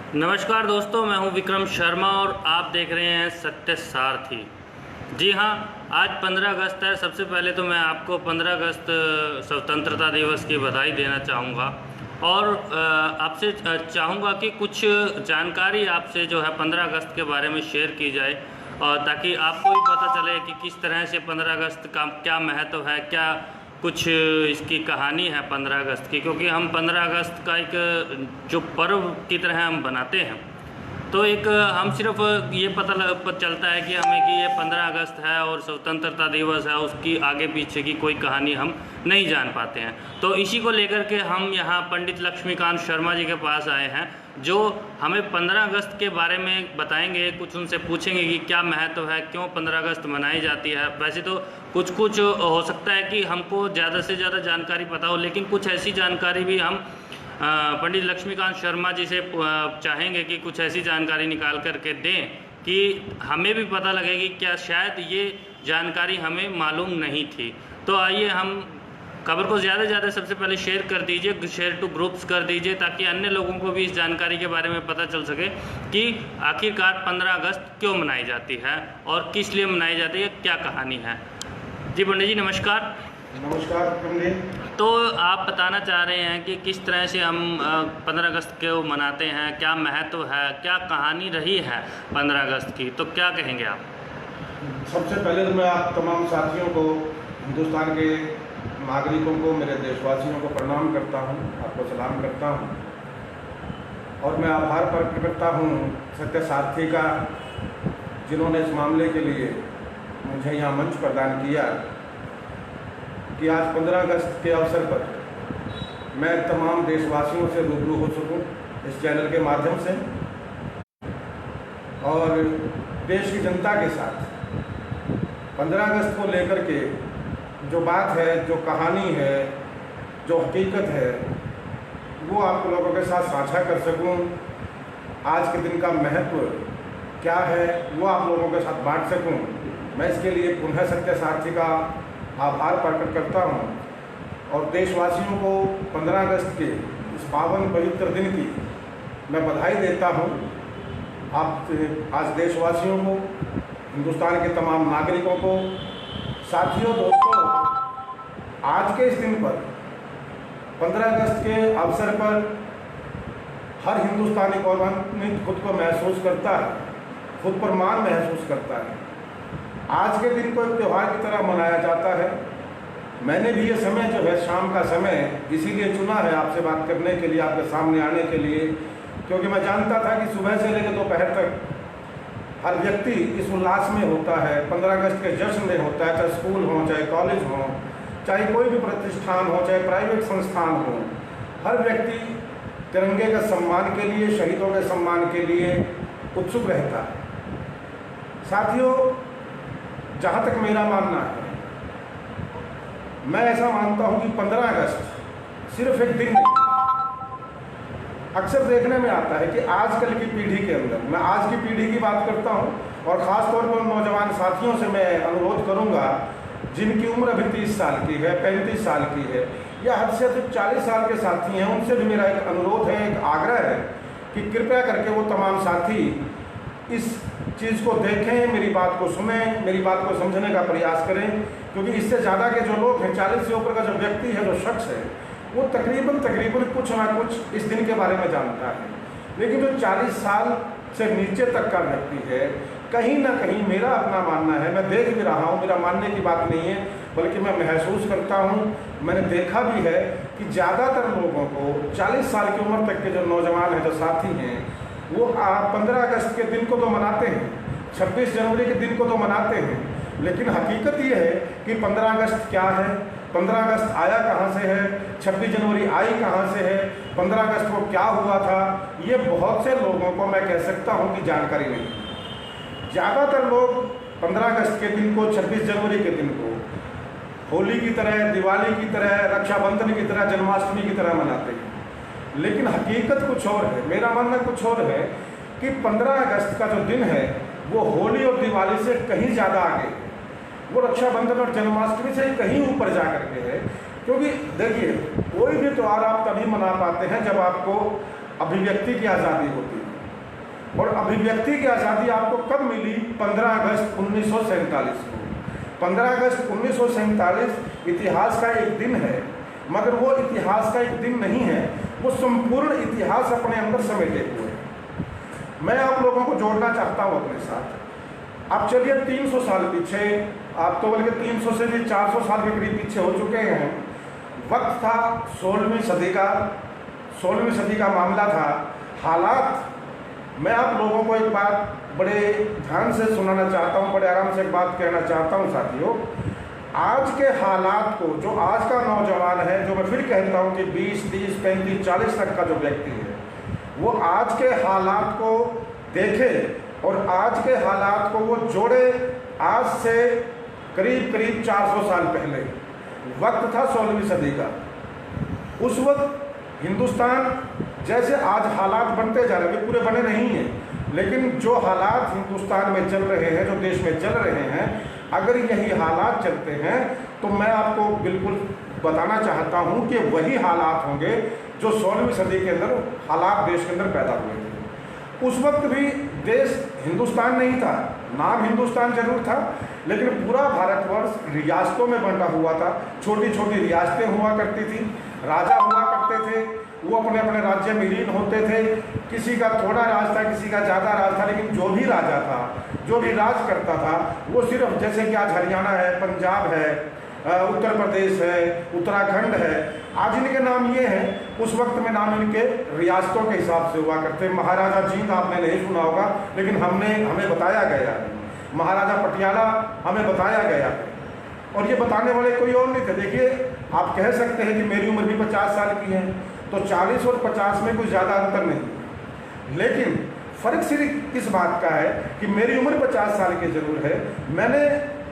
नमस्कार दोस्तों, मैं हूं विक्रम शर्मा और आप देख रहे हैं सत्य सारथी। जी हां, आज 15 अगस्त है। सबसे पहले तो मैं आपको 15 अगस्त स्वतंत्रता दिवस की बधाई देना चाहूँगा और आपसे चाहूँगा कि कुछ जानकारी आपसे जो है 15 अगस्त के बारे में शेयर की जाए और ताकि आपको भी पता चले कि किस तरह से 15 अगस्त का क्या महत्व है, क्या कुछ इसकी कहानी है 15 अगस्त की। क्योंकि हम 15 अगस्त का एक जो पर्व की तरह हम बनाते हैं, तो एक हम सिर्फ ये पता चलता है कि हमें कि ये 15 अगस्त है और स्वतंत्रता दिवस है, उसकी आगे पीछे की कोई कहानी हम नहीं जान पाते हैं। तो इसी को लेकर के हम यहाँ पंडित लक्ष्मीकांत शर्मा जी के पास आए हैं, जो हमें 15 अगस्त के बारे में बताएंगे। कुछ उनसे पूछेंगे कि क्या महत्व है, क्यों 15 अगस्त मनाई जाती है। वैसे तो कुछ हो सकता है कि हमको ज़्यादा से ज़्यादा जानकारी पता हो, लेकिन कुछ ऐसी जानकारी भी हम पंडित लक्ष्मीकांत शर्मा जी से चाहेंगे कि कुछ ऐसी जानकारी निकाल करके दें कि हमें भी पता लगे कि क्या शायद ये जानकारी हमें मालूम नहीं थी। तो आइए हम खबर को ज़्यादा से ज़्यादा सबसे पहले शेयर कर दीजिए, शेयर टू ग्रुप्स कर दीजिए, ताकि अन्य लोगों को भी इस जानकारी के बारे में पता चल सके कि आखिरकार 15 अगस्त क्यों मनाई जाती है और किस लिए मनाई जाती है, क्या कहानी है। जी पंडित जी नमस्कार। नमस्कार जी। तो आप बताना चाह रहे हैं कि किस तरह से हम 15 अगस्त को मनाते हैं, क्या महत्व है, क्या कहानी रही है 15 अगस्त की, तो क्या कहेंगे आप? सबसे पहले तो मैं आप तमाम साथियों को, हिंदुस्तान के नागरिकों को, मेरे देशवासियों को प्रणाम करता हूं, आपको सलाम करता हूं और मैं आभार प्रकट करता हूं सत्य सारथी का, जिन्होंने इस मामले के लिए मुझे यहाँ मंच प्रदान किया कि आज 15 अगस्त के अवसर पर मैं तमाम देशवासियों से रूबरू हो सकूं इस चैनल के माध्यम से और देश की जनता के साथ 15 अगस्त को लेकर के जो बात है, जो कहानी है, जो हकीकत है, वो आप लोगों के साथ साझा कर सकूं। आज के दिन का महत्व क्या है वो आप लोगों के साथ बांट सकूं। मैं इसके लिए पुनः सत्य सारथी का आभार प्रकट करता हूं और देशवासियों को 15 अगस्त के इस पावन पवित्र दिन की मैं बधाई देता हूं। आप आज देशवासियों को, हिंदुस्तान के तमाम नागरिकों को, साथियों, दोस्तों, आज के इस दिन पर 15 अगस्त के अवसर पर हर हिंदुस्तानी गौरवान्वित खुद को महसूस करता है, खुद पर मान महसूस करता है। आज के दिन को एक त्यौहार की तरह मनाया जाता है। मैंने भी ये समय जो है, शाम का समय, इसीलिए चुना है आपसे बात करने के लिए, आपके सामने आने के लिए, क्योंकि मैं जानता था कि सुबह से लेकर दोपहर तक हर व्यक्ति इस उल्लास में होता है, 15 अगस्त के जश्न में होता है, चाहे स्कूल हो, चाहे कॉलेज हो, चाहे कोई भी प्रतिष्ठान हो, चाहे प्राइवेट संस्थान हो। हर व्यक्ति तिरंगे के सम्मान के लिए, शहीदों के सम्मान के लिए उत्सुक रहता है। साथियों, जहाँ तक मेरा मानना है, मैं ऐसा मानता हूँ कि 15 अगस्त सिर्फ एक दिन नहीं। अक्सर देखने में आता है कि आजकल की पीढ़ी के अंदर, मैं आज की पीढ़ी की बात करता हूँ और ख़ास तौर पर नौजवान साथियों से मैं अनुरोध करूँगा जिनकी उम्र अभी 30 साल की है, 35 साल की है या हद से अधिक 40 साल के साथी हैं, उनसे भी मेरा एक अनुरोध है, एक आग्रह है कि कृपया करके वो तमाम साथी इस चीज़ को देखें, मेरी बात को सुनें, मेरी बात को समझने का प्रयास करें। क्योंकि इससे ज़्यादा के जो लोग हैं, 40 से ऊपर का जो व्यक्ति है, जो शख्स है, वो तकरीबन कुछ ना कुछ इस दिन के बारे में जानता है। लेकिन जो 40 साल से नीचे तक का व्यक्ति है, कहीं ना कहीं मेरा अपना मानना है, मैं देख भी रहा हूँ, मेरा मानने की बात नहीं है, बल्कि मैं महसूस करता हूँ, मैंने देखा भी है कि ज़्यादातर लोगों को 40 साल की उम्र तक के जो नौजवान हैं, जो साथी हैं, वो 15 अगस्त के दिन को तो मनाते हैं, 26 जनवरी के दिन को तो मनाते हैं, लेकिन हकीकत ये है कि 15 अगस्त क्या है, 15 अगस्त आया कहाँ से है, 26 जनवरी आई कहाँ से है, 15 अगस्त को क्या हुआ था, ये बहुत से लोगों को मैं कह सकता हूँ कि जानकारी नहीं। ज़्यादातर लोग 15 अगस्त के दिन को, 26 जनवरी के दिन को होली की तरह, दिवाली की तरह, रक्षाबंधन की तरह, जन्माष्टमी की तरह मनाते हैं। लेकिन हकीकत कुछ और है, मेरा मानना कुछ और है कि 15 अगस्त का जो दिन है वो होली और दिवाली से कहीं ज़्यादा आगे है, वो रक्षाबंधन और जन्माष्टमी से कहीं ऊपर जा करके है। क्योंकि देखिए, कोई भी त्यौहार आप तभी मना पाते हैं जब आपको अभिव्यक्ति की आज़ादी होती है। और अभिव्यक्ति की आज़ादी आपको कब मिली? 15 अगस्त 1947 को। 15 अगस्त 1947 इतिहास का एक दिन है, मगर वो इतिहास का एक दिन नहीं है, वो संपूर्ण इतिहास अपने अंदर समेटे हुए है। मैं आप लोगों को जोड़ना चाहता हूँ अपने साथ। आप चलिए 300 साल पीछे, आप तो बल्कि 300 से भी 400 साल के करीब पीछे हो चुके हैं। वक्त था 16वीं सदी का मामला था। हालात, मैं आप लोगों को एक बात बड़े ध्यान से सुनाना चाहता हूँ, बड़े आराम से एक बात कहना चाहता हूँ साथियों। आज के हालात को, जो आज का नौजवान है, जो मैं फिर कहता हूँ कि 20, 30, 35, 40 तक का जो व्यक्ति है, वो आज के हालात को देखे और आज के हालात को वो जोड़े आज से करीब 400 साल पहले। वक्त था 16वीं सदी का। उस वक्त हिंदुस्तान जैसे आज हालात बनते जा रहे हैं, पूरे बने नहीं हैं, लेकिन जो हालात हिंदुस्तान में चल रहे हैं, जो देश में चल रहे हैं, अगर यही हालात चलते हैं तो मैं आपको बिल्कुल बताना चाहता हूं कि वही हालात होंगे जो 16वीं सदी के अंदर हालात देश के अंदर पैदा हुए थे। उस वक्त भी देश हिंदुस्तान नहीं था, नाम हिंदुस्तान जरूर था, लेकिन पूरा भारतवर्ष रियासतों में बंटा हुआ था। छोटी छोटी रियासतें हुआ करती थी, राजा हुआ करते थे, वो अपने अपने राज्य में विलीन होते थे। किसी का थोड़ा राज था, किसी का ज़्यादा राज था, लेकिन जो भी राजा था, जो भी राज करता था, वो सिर्फ जैसे कि आज हरियाणा है, पंजाब है, उत्तर प्रदेश है, उत्तराखंड है, आज इनके नाम ये हैं, उस वक्त में नाम इनके रियासतों के हिसाब से हुआ करते। महाराजा जींद आपने नहीं सुना होगा, लेकिन हमें बताया गया, महाराजा पटियाला हमें बताया गया, और ये बताने वाले कोई और नहीं थे। देखिए, आप कह सकते हैं कि मेरी उम्र भी 50 साल की है, तो 40 और 50 में कोई ज़्यादा अंतर नहीं, लेकिन फ़र्क सिर्फ इस बात का है कि मेरी उम्र 50 साल की ज़रूर है, मैंने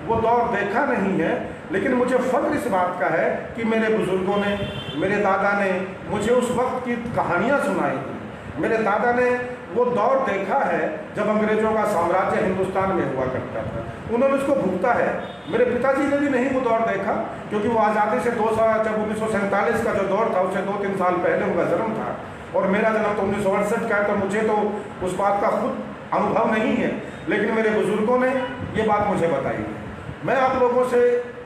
वो दौर देखा नहीं है, लेकिन मुझे फ़ख्र इस बात का है कि मेरे बुज़ुर्गों ने, मेरे दादा ने मुझे उस वक्त की कहानियाँ सुनाई थी। मेरे दादा ने वो दौर देखा है जब अंग्रेज़ों का साम्राज्य हिंदुस्तान में हुआ करता था, उन्होंने उसको भुगता है। मेरे पिताजी ने भी नहीं वो दौर देखा, क्योंकि वो आज़ादी से 2 साल, जब 1947 का जो दौर था उससे 2-3 साल पहले उनका जन्म था, और मेरा जन्म तो 1968 का है, तो मुझे तो उस बात का खुद अनुभव नहीं है, लेकिन मेरे बुज़ुर्गों ने ये बात मुझे बताई है। मैं आप लोगों से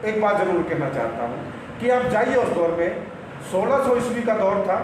एक बात ज़रूर कहना चाहता हूँ कि आप जाइए उस दौर में, 1600 ईस्वी का दौर था।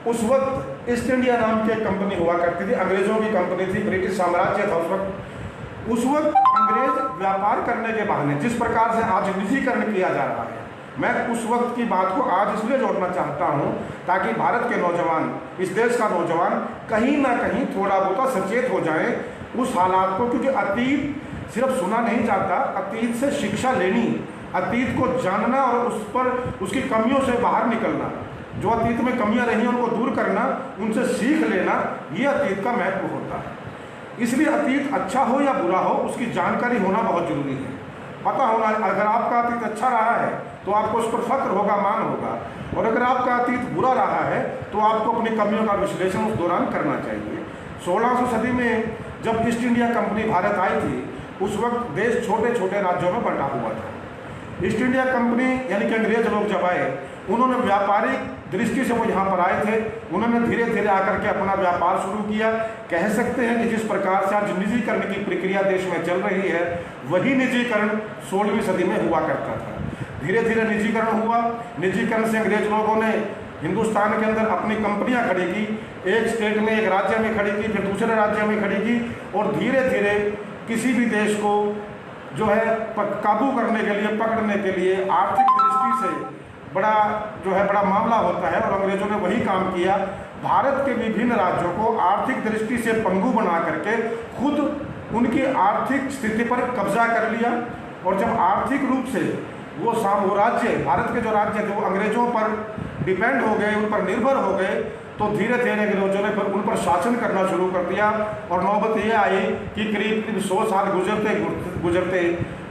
उस वक्त ईस्ट इंडिया नाम की एक कंपनी हुआ करती थी, अंग्रेज़ों की कंपनी थी, ब्रिटिश साम्राज्य था उस वक्त। उस वक्त अंग्रेज व्यापार करने के बहाने जिस प्रकार से आज निजीकरण किया जा रहा है, मैं उस वक्त की बात को आज इसलिए जोड़ना चाहता हूँ ताकि भारत के नौजवान, इस देश का नौजवान कहीं ना कहीं थोड़ा बहुत सचेत हो जाए उस हालात को, क्योंकि अतीत सिर्फ सुना नहीं जाता, अतीत से शिक्षा लेनी, अतीत को जानना और उस पर उसकी कमियों से बाहर निकलना, जो अतीत में कमियां रही हैं उनको दूर करना, उनसे सीख लेना, ये अतीत का महत्व होता है। इसलिए अतीत अच्छा हो या बुरा हो, उसकी जानकारी होना बहुत जरूरी है, पता होना। अगर आपका अतीत अच्छा रहा है तो आपको उस पर फख्र होगा, मान होगा, और अगर आपका अतीत बुरा रहा है तो आपको अपनी कमियों का विश्लेषण उस दौरान करना चाहिए। 1600 सदी में जब ईस्ट इंडिया कंपनी भारत आई थी, उस वक्त देश छोटे छोटे राज्यों में बंटा हुआ था। ईस्ट इंडिया कंपनी यानी कि अंग्रेज लोग जब आए, उन्होंने व्यापारिक दृष्टि से वो यहाँ पर आए थे, उन्होंने धीरे धीरे आकर के अपना व्यापार शुरू किया। कह सकते हैं कि जिस प्रकार से आज निजीकरण की प्रक्रिया देश में चल रही है, वही निजीकरण 16वीं सदी में हुआ करता था। धीरे धीरे निजीकरण हुआ, निजीकरण से अंग्रेज लोगों ने हिंदुस्तान के अंदर अपनी कंपनियां खड़ी की, एक स्टेट में, एक राज्य में खड़ी की, फिर दूसरे राज्य में खड़ी की, और धीरे धीरे किसी भी देश को जो है काबू करने के लिए, पकड़ने के लिए आर्थिक दृष्टि से बड़ा मामला होता है, और अंग्रेजों ने वही काम किया। भारत के विभिन्न राज्यों को आर्थिक दृष्टि से पंगु बना करके खुद उनकी आर्थिक स्थिति पर कब्जा कर लिया, और जब आर्थिक रूप से वो राज्य, भारत के जो राज्य थे वो अंग्रेजों पर डिपेंड हो गए, उन पर निर्भर हो गए, तो धीरे धीरे अंग्रेजों ने उन पर शासन करना शुरू कर दिया। और नौबत ये आई कि करीब 100 साल गुजरते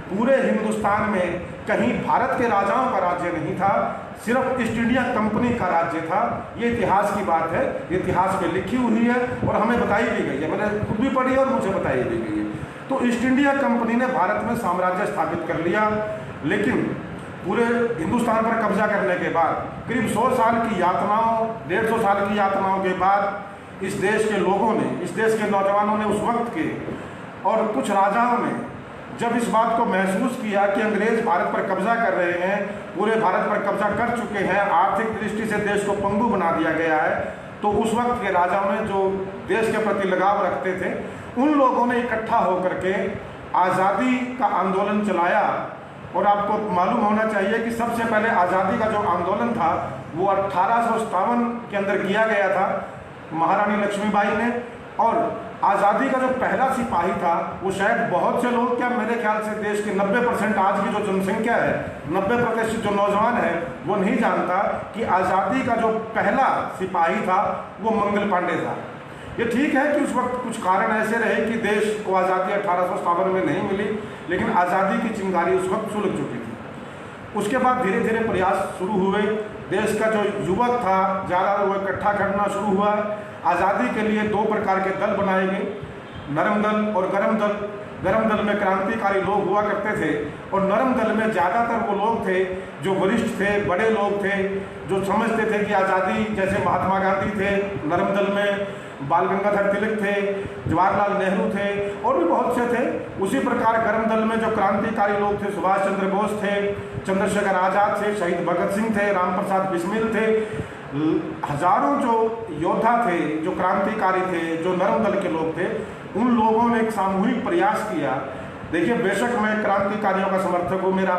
पूरे हिंदुस्तान में कहीं भारत के राजाओं का राज्य नहीं था, सिर्फ ईस्ट इंडिया कंपनी का राज्य था। ये इतिहास की बात है, इतिहास में लिखी हुई है और हमें बताई भी गई है, मैंने खुद भी पढ़ी और मुझे बताई भी गई है। तो ईस्ट इंडिया कंपनी ने भारत में साम्राज्य स्थापित कर लिया, लेकिन पूरे हिंदुस्तान पर कब्जा करने के बाद करीब 100 साल की यातनाओं, 150 साल की यातनाओं के बाद इस देश के लोगों ने, इस देश के नौजवानों ने उस वक्त के और कुछ राजाओं ने जब इस बात को महसूस किया कि अंग्रेज भारत पर कब्जा कर रहे हैं, पूरे भारत पर कब्जा कर चुके हैं, आर्थिक दृष्टि से देश को पंगु बना दिया गया है, तो उस वक्त के राजाओं ने जो देश के प्रति लगाव रखते थे, उन लोगों ने इकट्ठा होकर के आज़ादी का आंदोलन चलाया। और आपको मालूम होना चाहिए कि सबसे पहले आज़ादी का जो आंदोलन था वो 1857 के अंदर किया गया था महारानी लक्ष्मीबाई ने। और आज़ादी का जो पहला सिपाही था वो शायद बहुत से लोग, क्या मेरे ख्याल से देश के 90% आज की जो जनसंख्या है, 90% जो नौजवान है वो नहीं जानता कि आज़ादी का जो पहला सिपाही था वो मंगल पांडे था। ये ठीक है कि उस वक्त कुछ कारण ऐसे रहे कि देश को आज़ादी 1857 में नहीं मिली, लेकिन आज़ादी की चिंगारी उस वक्त सुलग चुकी थी। उसके बाद धीरे धीरे प्रयास शुरू हुए, देश का जो युवक था ज़्यादा वो इकट्ठा करना शुरू हुआ। आज़ादी के लिए 2 प्रकार के दल बनाए गए, नरम दल और गरम दल। गरम दल में क्रांतिकारी लोग हुआ करते थे और नरम दल में ज़्यादातर वो लोग थे जो वरिष्ठ थे, बड़े लोग थे, जो समझते थे कि आज़ादी, जैसे महात्मा गांधी थे, नरम दल में बाल गंगाधर तिलक थे, जवाहरलाल नेहरू थे और भी बहुत से थे। उसी प्रकार गरम दल में जो क्रांतिकारी लोग थे, सुभाष चंद्र बोस थे, चंद्रशेखर आज़ाद थे, शहीद भगत सिंह थे, राम प्रसाद बिस्मिल थे, हजारों जो योद्धा थे, जो क्रांतिकारी थे, जो नरम दल के लोग थे, उन लोगों ने एक सामूहिक प्रयास किया। देखिए, बेशक मैं क्रांतिकारियों का समर्थक हूँ, मेरे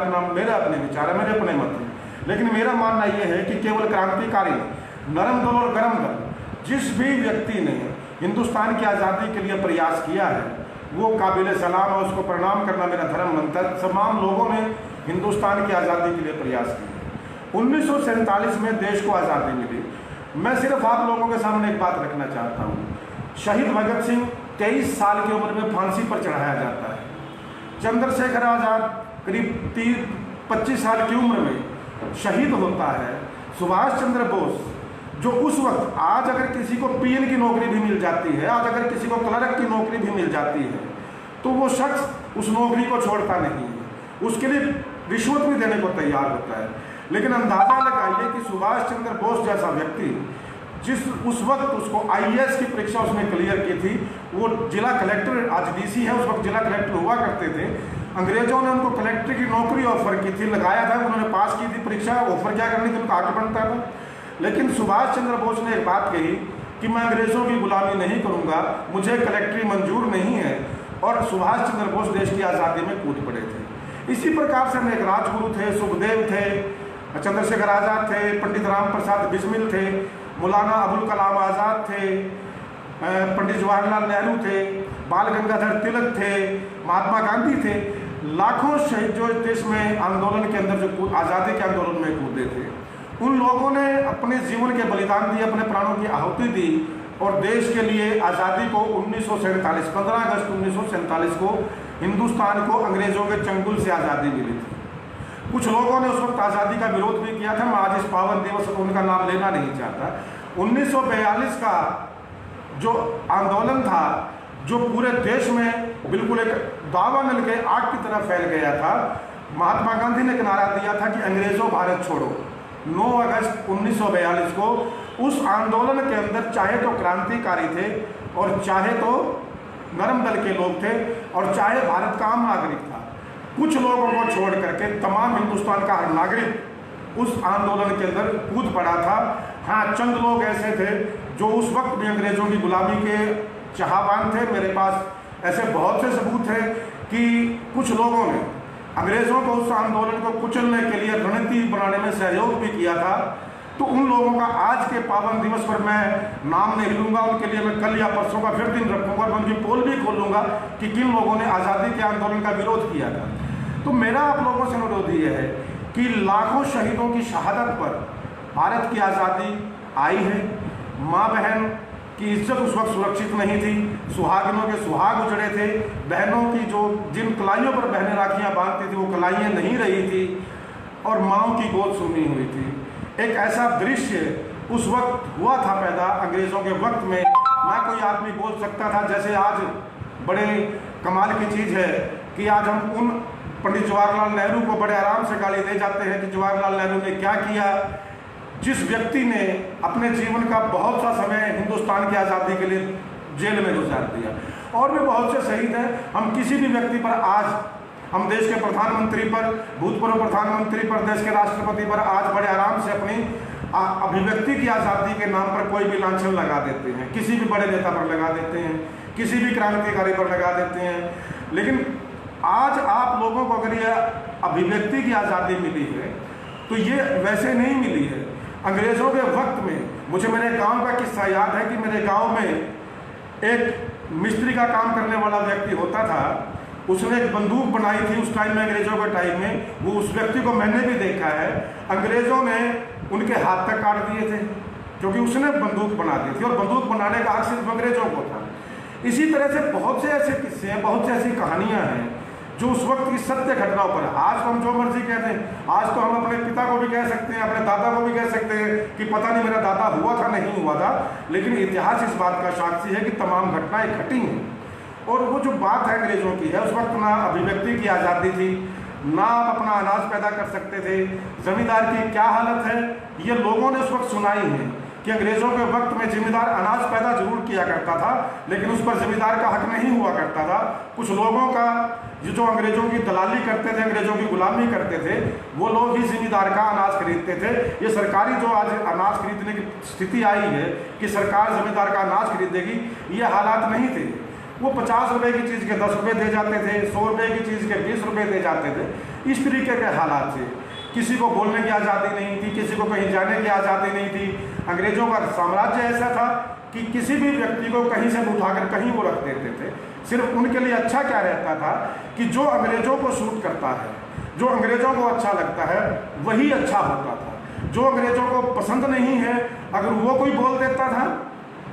अपने विचार है, मेरे अपने मत हैं, लेकिन मेरा मानना यह है कि केवल क्रांतिकारी, नरम दल और गरम दल, जिस भी व्यक्ति ने हिंदुस्तान की आज़ादी के लिए प्रयास किया है वो काबिल सलाम है, उसको प्रणाम करना मेरा धर्म बनता है। तमाम लोगों ने हिंदुस्तान की आज़ादी के लिए प्रयास किया। 1947 में देश को आज़ादी मिली। मैं सिर्फ आप लोगों के सामने एक बात रखना चाहता हूँ, शहीद भगत सिंह 23 साल की उम्र में फांसी पर चढ़ाया जाता है। चंद्रशेखर आज़ाद करीब 25 साल की उम्र में शहीद होता है। सुभाष चंद्र बोस, जो उस वक्त, आज अगर किसी को पीएन की नौकरी भी मिल जाती है, आज अगर किसी को क्लर्क की नौकरी भी मिल जाती है, तो वो शख्स उस नौकरी को छोड़ता नहीं है, उसके लिए रिश्वत भी देने को तैयार होता है। लेकिन अंदाज़ा लगाइए कि सुभाष चंद्र बोस जैसा व्यक्ति, जिस उस वक्त उसको आईएएस की परीक्षा उसने क्लियर की थी, वो जिला कलेक्टर, आज डीसी है, उस वक्त जिला कलेक्टर हुआ करते थे। अंग्रेजों ने उनको कलेक्टर की नौकरी ऑफर की थी, लगाया था, उन्होंने पास की थी परीक्षा, ऑफर क्या करनी थी, उनका हक बनता था। लेकिन सुभाष चंद्र बोस ने एक बात कही कि मैं अंग्रेज़ों की गुलामी नहीं करूंगा, मुझे कलेक्टरी मंजूर नहीं है, और सुभाष चंद्र बोस देश की आज़ादी में कूद पड़े थे। इसी प्रकार से एक राजगुरु थे, सुखदेव थे, चंद्रशेखर आज़ाद थे, पंडित राम प्रसाद बिस्मिल थे, मौलाना अबुल कलाम आज़ाद थे, पंडित जवाहरलाल नेहरू थे, बाल गंगाधर तिलक थे, महात्मा गांधी थे। लाखों शहीद जो देश में आंदोलन के अंदर जो आज़ादी के आंदोलन में कूदे थे, उन लोगों ने अपने जीवन के बलिदान दिए, अपने प्राणों की आहुति दी और देश के लिए आज़ादी को 1947, 15 अगस्त 1947 को हिंदुस्तान को अंग्रेज़ों के चंगुल से आज़ादी मिली थी। कुछ लोगों ने उस वक्त आज़ादी का विरोध भी किया था, मैं आज इस पावन दिवस को उनका नाम लेना नहीं चाहता। 1942 का जो आंदोलन था, जो पूरे देश में बिल्कुल एक दावानल के आग की तरह फैल गया था, महात्मा गांधी ने एक नारा दिया था कि अंग्रेज़ों भारत छोड़ो। 9 अगस्त 1942 को उस आंदोलन के अंदर चाहे तो क्रांतिकारी थे और चाहे तो नरम दल के लोग थे और चाहे भारत का आम नागरिक था, कुछ लोगों को छोड़ करके तमाम हिंदुस्तान का हर नागरिक उस आंदोलन के अंदर कूद पड़ा था। हाँ, चंद लोग ऐसे थे जो उस वक्त भी अंग्रेज़ों की गुलामी के चाहवान थे। मेरे पास ऐसे बहुत से सबूत हैं कि कुछ लोगों ने अंग्रेज़ों को उस आंदोलन को कुचलने के लिए रणनीति बनाने में सहयोग भी किया था। तो उन लोगों का आज के पावन दिवस पर मैं नाम नहीं लूँगा, उनके लिए मैं कल या परसों का फिर दिन रखूँगा, मैं उनकी पोल भी खोल लूँगा कि किन लोगों ने आज़ादी के आंदोलन का विरोध किया था। तो मेरा आप लोगों से अनुरोध ये है कि लाखों शहीदों की शहादत पर भारत की आज़ादी आई है। माँ बहन की इज्जत उस वक्त सुरक्षित नहीं थी, सुहागिनों के सुहाग उजड़े थे, बहनों की जो जिन कलाइयों पर बहनें राखियाँ बांधती थी वो कलाइयाँ नहीं रही थी और माँओं की गोद सुनी हुई थी। एक ऐसा दृश्य उस वक्त हुआ था पैदा अंग्रेज़ों के वक्त में, ना कोई आदमी बोल सकता था। जैसे आज बड़े कमाल की चीज़ है कि आज हम उन पंडित जवाहरलाल नेहरू को बड़े आराम से गाली दे जाते हैं कि जवाहरलाल नेहरू ने क्या किया, जिस व्यक्ति ने अपने जीवन का बहुत सा समय हिंदुस्तान की आज़ादी के लिए जेल में गुजार दिया, और भी बहुत से शहीद हैं। हम किसी भी व्यक्ति पर आज, हम देश के प्रधानमंत्री पर, भूतपूर्व प्रधानमंत्री पर, देश के राष्ट्रपति पर आज बड़े आराम से अपनी अभिव्यक्ति की आज़ादी के नाम पर कोई भी लांछन लगा देते हैं, किसी भी बड़े नेता पर लगा देते हैं, किसी भी क्रांतिकारी पर लगा देते हैं। लेकिन आज आप लोगों को अगर यह अभिव्यक्ति की आज़ादी मिली है तो ये वैसे नहीं मिली है। अंग्रेज़ों के वक्त में, मुझे मेरे गांव का किस्सा याद है कि मेरे गांव में एक मिस्त्री का काम करने वाला व्यक्ति होता था। उसने एक बंदूक बनाई थी उस टाइम में, अंग्रेज़ों के टाइम में। वो उस व्यक्ति को मैंने भी देखा है, अंग्रेज़ों ने उनके हाथ तक काट दिए थे क्योंकि उसने बंदूक बना दी थी, और बंदूक बनाने का हक सिर्फ अंग्रेज़ों को था। इसी तरह से बहुत से ऐसे किस्से हैं, बहुत सी ऐसी कहानियाँ हैं जो उस वक्त की सत्य घटनाओं पर। आज तो हम जो मर्जी कहते हैं, आज तो हम अपने पिता को भी कह सकते हैं, अपने दादा को भी कह सकते हैं कि पता नहीं मेरा दादा हुआ था नहीं हुआ था, लेकिन इतिहास इस बात का साक्षी है कि तमाम घटनाएं घटी हैं। और वो जो बात है अंग्रेज़ों की है, उस वक्त ना अभिव्यक्ति की आज़ादी थी, ना आप अपना अनाज पैदा कर सकते थे। जमींदार की क्या हालत है ये लोगों ने उस वक्त सुनाई है कि अंग्रेज़ों के वक्त में जमींदार अनाज पैदा जरूर किया करता था, लेकिन उस पर जमींदार का हक नहीं हुआ करता था। कुछ लोगों का जो अंग्रेज़ों की दलाली करते थे, अंग्रेज़ों की गुलामी करते थे, वो लोग ही जमींदार का अनाज खरीदते थे। ये सरकारी जो आज अनाज खरीदने की स्थिति आई है कि सरकार जमींदार का अनाज खरीदेगी, ये हालात नहीं थे। वो 50 रुपए की चीज़ के 10 रुपये दे जाते थे, 100 रुपये की चीज़ के 20 रुपये दे जाते थे। इस तरीके के हालात थे। किसी को बोलने की आज़ादी नहीं थी, किसी को कहीं जाने की आज़ादी नहीं थी। अंग्रेज़ों का साम्राज्य ऐसा था कि किसी भी व्यक्ति को कहीं से उठाकर कहीं वो रख देते थे। सिर्फ उनके लिए अच्छा क्या रहता था कि जो अंग्रेज़ों को सूट करता है, जो अंग्रेज़ों को अच्छा लगता है, वही अच्छा होता था। जो अंग्रेज़ों को पसंद नहीं है, अगर वो कोई बोल देता था,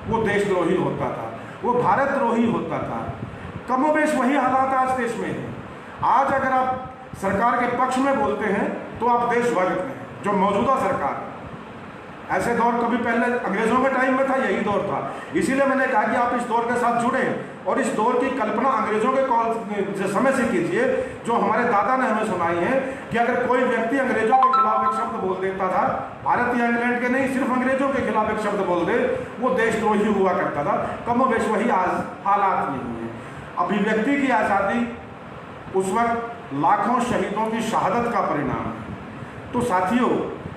वो देशद्रोही होता था, वो भारतद्रोही होता था। कमोबेश वही हालात आज देश में है। आज अगर आप सरकार के पक्ष में बोलते हैं तो आप देशभक्त हैं। जो मौजूदा सरकार, ऐसे दौर कभी पहले अंग्रेज़ों के टाइम में था, यही दौर था। इसीलिए मैंने कहा कि आप इस दौर के साथ जुड़ें और इस दौर की कल्पना अंग्रेज़ों के समय से कीजिए, जो हमारे दादा ने हमें सुनाई है कि अगर कोई व्यक्ति अंग्रेज़ों के खिलाफ एक शब्द बोल देता था, भारत या इंग्लैंड के नहीं, सिर्फ अंग्रेज़ों के खिलाफ एक शब्द बोल दे, वो देशद्रोही हुआ करता था। कमोबेश वही आज हालात नहीं है। अभिव्यक्ति की आज़ादी उस वक्त लाखों शहीदों की शहादत का परिणाम है। तो साथियों,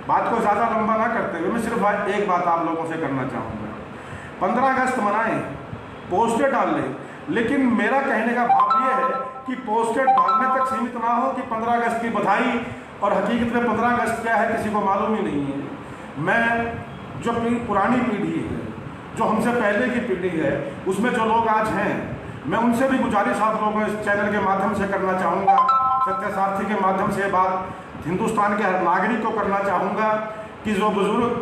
बात को ज़्यादा लंबा ना करते हुए मैं सिर्फ एक बात आप लोगों से करना चाहूँगा। 15 अगस्त मनाएं, पोस्टर डाल लें, लेकिन मेरा कहने का भाव ये है कि पोस्टर डालने तक सीमित ना हो कि 15 अगस्त की बधाई, और हकीकत में 15 अगस्त क्या है किसी को मालूम ही नहीं है। मैं जो पुरानी पीढ़ी है, जो हमसे पहले की पीढ़ी है, उसमें जो लोग आज हैं, मैं उनसे भी गुजारिश आप लोगों को इस चैनल के माध्यम से करना चाहूँगा, सत्य सारथी के माध्यम से बात हिंदुस्तान के हर नागरिक को करना चाहूँगा कि जो बुजुर्ग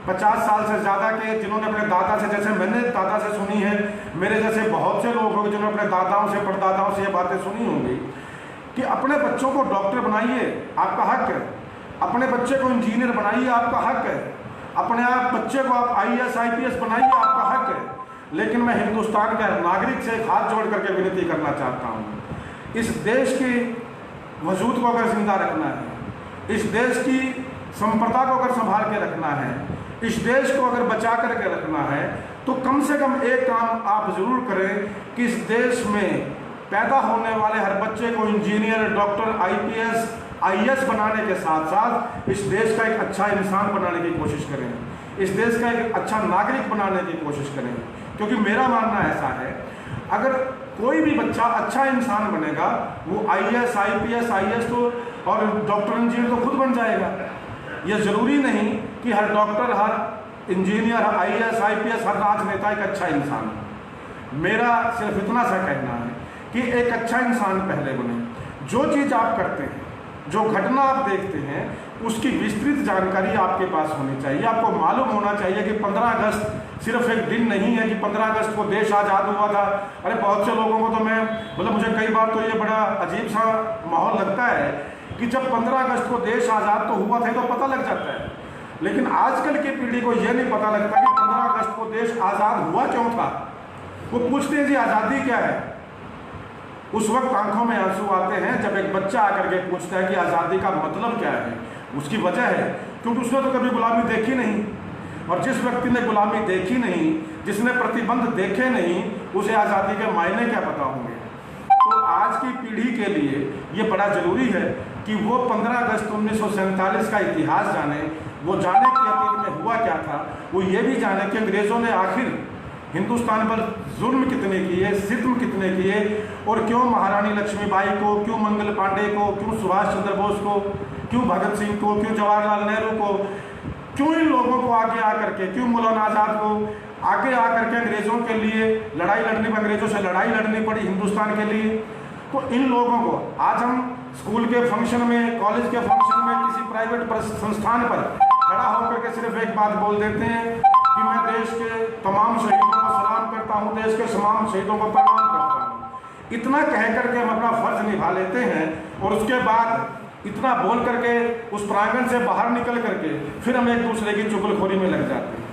50 साल से ज़्यादा के, जिन्होंने अपने दादा से, जैसे मैंने दादा से सुनी है, मेरे जैसे बहुत से लोग होंगे जिन्होंने अपने दादाओं से, परदादाओं से ये बातें सुनी होंगी कि अपने बच्चों को डॉक्टर बनाइए, आपका हक है। अपने बच्चे को इंजीनियर बनाइए, आपका हक है। अपने आप बच्चे को आप IAS IPS बनाइए, आपका हक है। लेकिन मैं हिंदुस्तान के नागरिक से हाथ जोड़ करके विनती करना चाहता हूँ, इस देश की वजूद को अगर जिंदा रखना है, इस देश की संप्रदा को अगर संभाल के रखना है, इस देश को अगर बचा करके रखना है, तो कम से कम एक काम आप जरूर करें कि इस देश में पैदा होने वाले हर बच्चे को इंजीनियर, डॉक्टर, IPS IAS बनाने के साथ साथ इस देश का एक अच्छा इंसान बनाने की कोशिश करें, इस देश का एक अच्छा नागरिक बनाने की कोशिश करें। क्योंकि मेरा मानना ऐसा है, अगर कोई भी बच्चा अच्छा इंसान बनेगा, वो IAS IPS IAS तो और डॉक्टर इंजीनियर तो खुद बन जाएगा। ये ज़रूरी नहीं कि हर डॉक्टर, हर इंजीनियर, हर IAS IPS, हर राजनेता एक अच्छा इंसान हो। मेरा सिर्फ इतना सा कहना है कि एक अच्छा इंसान पहले बने। जो चीज़ आप करते हैं, जो घटना आप देखते हैं, उसकी विस्तृत जानकारी आपके पास होनी चाहिए। आपको मालूम होना चाहिए कि 15 अगस्त सिर्फ एक दिन नहीं है कि 15 अगस्त को देश आज़ाद हुआ था। अरे बहुत से लोगों को तो मुझे कई बार तो ये बड़ा अजीब सा माहौल लगता है कि जब 15 अगस्त को देश आज़ाद तो हुआ था तो पता लग जाता है, लेकिन आजकल की पीढ़ी को यह नहीं पता लगता कि 15 अगस्त को देश आज़ाद हुआ क्यों था। वो पूछते हैं जी आज़ादी क्या है। उस वक्त आंखों में आंसू आते हैं जब एक बच्चा आकर के पूछता है कि आज़ादी का मतलब क्या है। उसकी वजह है क्योंकि उसने तो कभी गुलामी देखी नहीं। और जिस व्यक्ति ने गुलामी देखी नहीं, जिसने प्रतिबंध देखे नहीं, उसे आज़ादी के मायने क्या पता होंगे। तो आज की पीढ़ी के लिए ये बड़ा ज़रूरी है कि वो 15 अगस्त 1947 का इतिहास जाने, वो जाने कि अतीत में हुआ क्या था, वो ये भी जाने कि अंग्रेज़ों ने आखिर हिंदुस्तान पर जुल्म कितने किए, सितम कितने किए, और क्यों महारानी लक्ष्मीबाई को, क्यों मंगल पांडे को, क्यों सुभाष चंद्र बोस को, क्यों भगत सिंह को, क्यों जवाहरलाल नेहरू को, क्यों इन लोगों को आगे आकर के, क्यों मौलाना आज़ाद को आगे आकर के अंग्रेज़ों के लिए लड़ाई लड़नी, अंग्रेज़ों से लड़ाई लड़नी पड़ी हिंदुस्तान के लिए। तो इन लोगों को आज हम स्कूल के फंक्शन में, कॉलेज के फंक्शन में, किसी प्राइवेट संस्थान पर खड़ा होकर के सिर्फ एक बात बोल देते हैं कि मैं देश के तमाम शहीदों को सलाम करता हूँ, देश के तमाम शहीदों को प्रणाम करता हूँ। इतना कह करके हम अपना फर्ज निभा लेते हैं और उसके बाद इतना बोल करके उस प्रांगण से बाहर निकल करके फिर हम एक दूसरे की चुगलखोरी में लग जाते हैं।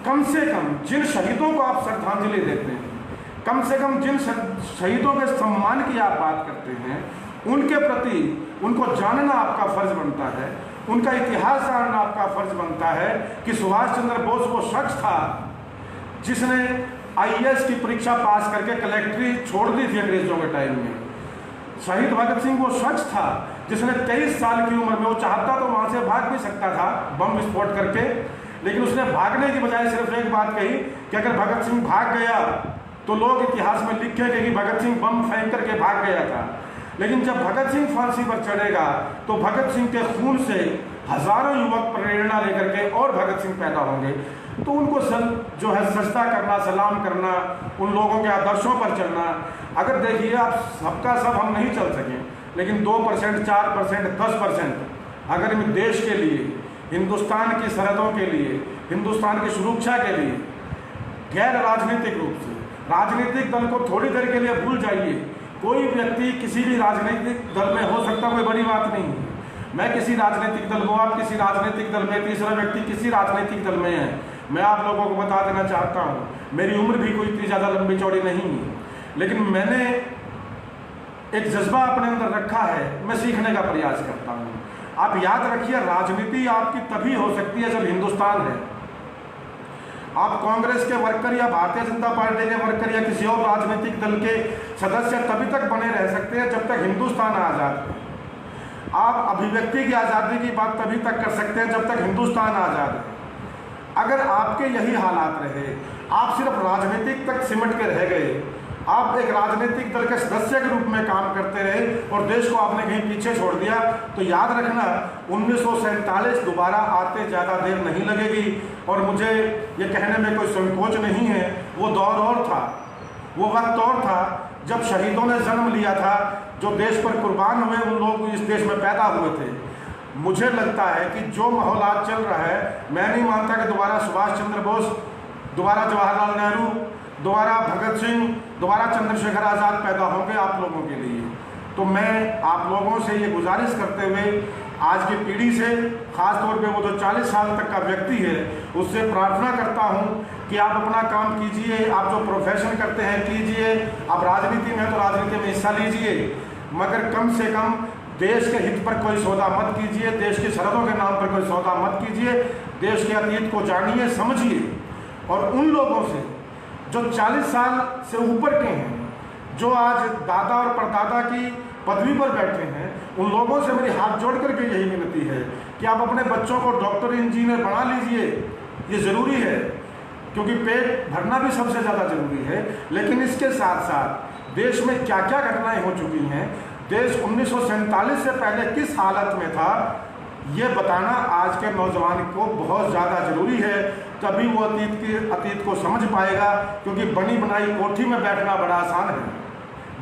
कम से कम जिन शहीदों को आप श्रद्धांजलि देते हैं, कम से कम जिन शहीदों के सम्मान की आप बात करते हैं, उनके प्रति उनको जानना आपका फर्ज बनता है, उनका इतिहास जानना आपका फर्ज बनता है कि सुभाष चंद्र बोस वो शख्स था जिसने IAS की परीक्षा पास करके कलेक्ट्री छोड़ दी थी अंग्रेजों के टाइम में। शहीद भगत सिंह वो शख्स था जिसने 23 साल की उम्र में, वो चाहता तो वहाँ से भाग भी सकता था बम विस्फोट करके, लेकिन उसने भागने की बजाय सिर्फ एक बात कही कि अगर भगत सिंह भाग गया तो लोग इतिहास में लिखेंगे कि भगत सिंह बम फेंक करके भाग गया था। लेकिन जब भगत सिंह फांसी पर चढ़ेगा तो भगत सिंह के खून से हजारों युवक प्रेरणा लेकर के और भगत सिंह पैदा होंगे। तो उनको जो है सजदा करना, सलाम करना, उन लोगों के आदर्शों पर चलना। अगर देखिए आप सबका सब हम नहीं चल सकें, लेकिन 2%, 4%, 10% अगर इन देश के लिए, हिंदुस्तान की सरहदों के लिए, हिंदुस्तान की सुरक्षा के लिए गैर राजनीतिक रूप से, राजनीतिक दल को थोड़ी देर के लिए भूल जाइए। कोई व्यक्ति किसी भी राजनीतिक दल में हो सकता, कोई बड़ी बात नहीं है। मैं किसी राजनीतिक दल को, आप किसी राजनीतिक दल में, तीसरा व्यक्ति किसी राजनीतिक दल में है, मैं आप लोगों को बता देना चाहता हूँ, मेरी उम्र भी कोई इतनी ज़्यादा लंबी चौड़ी नहीं है, लेकिन मैंने एक जज्बा अपने अंदर रखा है, मैं सीखने का प्रयास करता हूँ। आप याद रखिए, राजनीति आपकी तभी हो सकती है जब हिंदुस्तान है। आप कांग्रेस के वर्कर या भारतीय जनता पार्टी के वर्कर या किसी और राजनीतिक दल के सदस्य तभी तक बने रह सकते हैं जब तक हिंदुस्तान आज़ाद है। आप अभिव्यक्ति की आज़ादी की बात तभी तक कर सकते हैं जब तक हिंदुस्तान आज़ाद है। अगर आपके यही हालात रहे, आप सिर्फ राजनीतिक तक सिमट के रह गए, आप एक राजनीतिक दल के सदस्य के रूप में काम करते रहे और देश को आपने कहीं पीछे छोड़ दिया, तो याद रखना 1947 दोबारा आते ज़्यादा देर नहीं लगेगी। और मुझे ये कहने में कोई संकोच नहीं है, वो दौर और था, वो वक्त और था जब शहीदों ने जन्म लिया था, जो देश पर कुर्बान हुए, उन लोग इस देश में पैदा हुए थे। मुझे लगता है कि जो माहौल आज चल रहा है, मैं नहीं मानता कि दोबारा सुभाष चंद्र बोस, दोबारा जवाहरलाल नेहरू, दोबारा भगत सिंह, दोबारा चंद्रशेखर आज़ाद पैदा होंगे आप लोगों के लिए। तो मैं आप लोगों से ये गुजारिश करते हुए, आज की पीढ़ी से, ख़ास तौर पे वो जो 40 साल तक का व्यक्ति है, उससे प्रार्थना करता हूँ कि आप अपना काम कीजिए, आप जो प्रोफेशन करते हैं कीजिए, आप राजनीति में तो राजनीति में हिस्सा लीजिए, मगर कम से कम देश के हित पर कोई सौदा मत कीजिए, देश की सरहदों के नाम पर कोई सौदा मत कीजिए, देश के अतीत को जानिए, समझिए। और उन लोगों से जो 40 साल से ऊपर के हैं, जो आज दादा और परदादा की पदवी पर बैठे हैं, उन लोगों से मेरी हाथ जोड़ करके यही विनती है कि आप अपने बच्चों को डॉक्टर, इंजीनियर बना लीजिए। ये ज़रूरी है, क्योंकि पेट भरना भी सबसे ज़्यादा ज़रूरी है। लेकिन इसके साथ साथ देश में क्या क्या घटनाएं हो चुकी हैं, देश 1947 से पहले किस हालत में था, ये बताना आज के नौजवान को बहुत ज़्यादा ज़रूरी है। तभी वो अतीत को समझ पाएगा। क्योंकि बनी बनाई कोठी में बैठना बड़ा आसान है,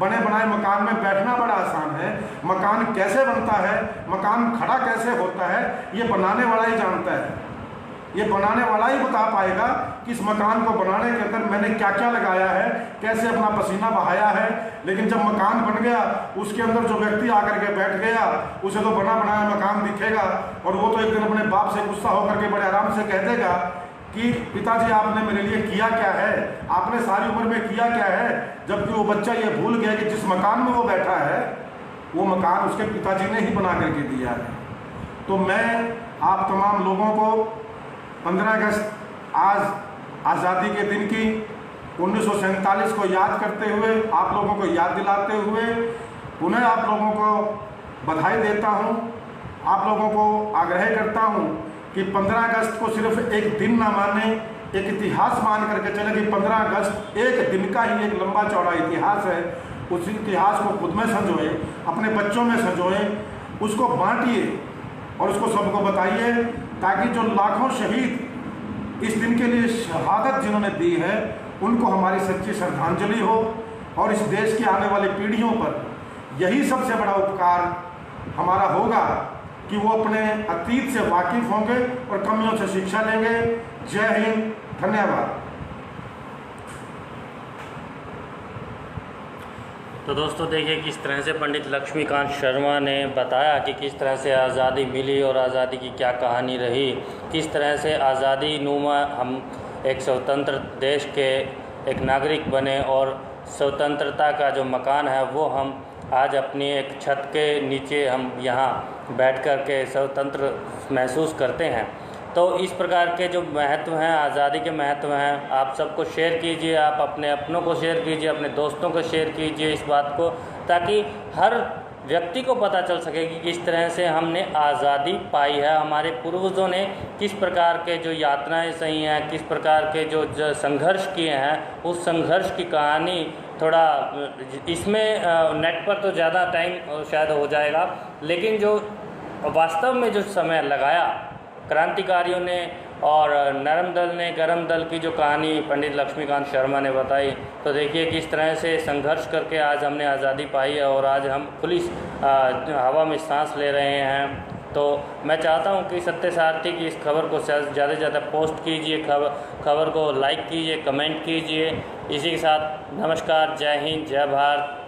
बने बनाए मकान में बैठना बड़ा आसान है। मकान कैसे बनता है, मकान खड़ा कैसे होता है, ये बनाने वाला ही जानता है। ये बनाने वाला ही बता पाएगा कि इस मकान को बनाने के अंदर मैंने क्या क्या लगाया है, कैसे अपना पसीना बहाया है। लेकिन जब मकान बन गया, उसके अंदर जो व्यक्ति आकर के बैठ गया, उसे तो बना बनाया मकान दिखेगा, और वो तो एक दिन अपने बाप से गुस्सा होकर के बड़े आराम से कह देगा कि पिताजी आपने मेरे लिए किया क्या है, आपने सारी उम्र में किया क्या है। जबकि वो बच्चा ये भूल गया कि जिस मकान में वो बैठा है, वो मकान उसके पिताजी ने ही बना करके दिया है। तो मैं आप तमाम लोगों को 15 अगस्त आज आज़ादी के दिन की 1947 को याद करते हुए, आप लोगों को याद दिलाते हुए पुनः आप लोगों को बधाई देता हूं। आप लोगों को आग्रह करता हूं कि 15 अगस्त को सिर्फ एक दिन ना माने, एक इतिहास मान करके चले कि 15 अगस्त एक दिन का ही एक लंबा चौड़ा इतिहास है। उस इतिहास को खुद में संजोए, अपने बच्चों में संजोए, उसको बांटिए और उसको सबको बताइए, ताकि जो लाखों शहीद इस दिन के लिए शहादत जिन्होंने दी है उनको हमारी सच्ची श्रद्धांजलि हो और इस देश की आने वाली पीढ़ियों पर यही सबसे बड़ा उपकार हमारा होगा कि वो अपने अतीत से वाकिफ होंगे और कमियों से शिक्षा लेंगे। जय हिंद, धन्यवाद। तो दोस्तों देखिए किस तरह से पंडित लक्ष्मीकांत शर्मा ने बताया कि किस तरह से आज़ादी मिली और आज़ादी की क्या कहानी रही, किस तरह से आज़ादी नुमा हम एक स्वतंत्र देश के एक नागरिक बने और स्वतंत्रता का जो मकान है वो हम आज अपनी एक छत के नीचे हम यहाँ बैठ कर के स्वतंत्र महसूस करते हैं। तो इस प्रकार के जो महत्व हैं, आज़ादी के महत्व हैं, आप सबको शेयर कीजिए, आप अपने अपनों को शेयर कीजिए, अपने दोस्तों को शेयर कीजिए इस बात को, ताकि हर व्यक्ति को पता चल सके कि किस तरह से हमने आज़ादी पाई है, हमारे पूर्वजों ने किस प्रकार के जो यातनाएं सही हैं, किस प्रकार के जो संघर्ष किए हैं, उस संघर्ष की कहानी थोड़ा इसमें नेट पर तो ज़्यादा टाइम शायद हो जाएगा, लेकिन जो वास्तव में जो समय लगाया क्रांतिकारियों ने और नरम दल ने, गरम दल की जो कहानी पंडित लक्ष्मीकांत शर्मा ने बताई, तो देखिए किस तरह से संघर्ष करके आज हमने आज़ादी पाई है और आज हम खुली हवा में सांस ले रहे हैं। तो मैं चाहता हूं कि सत्य सारथी की इस खबर को ज़्यादा से ज़्यादा पोस्ट कीजिए, खबर को लाइक कीजिए, कमेंट कीजिए। इसी के साथ नमस्कार, जय हिंद, जय भारत।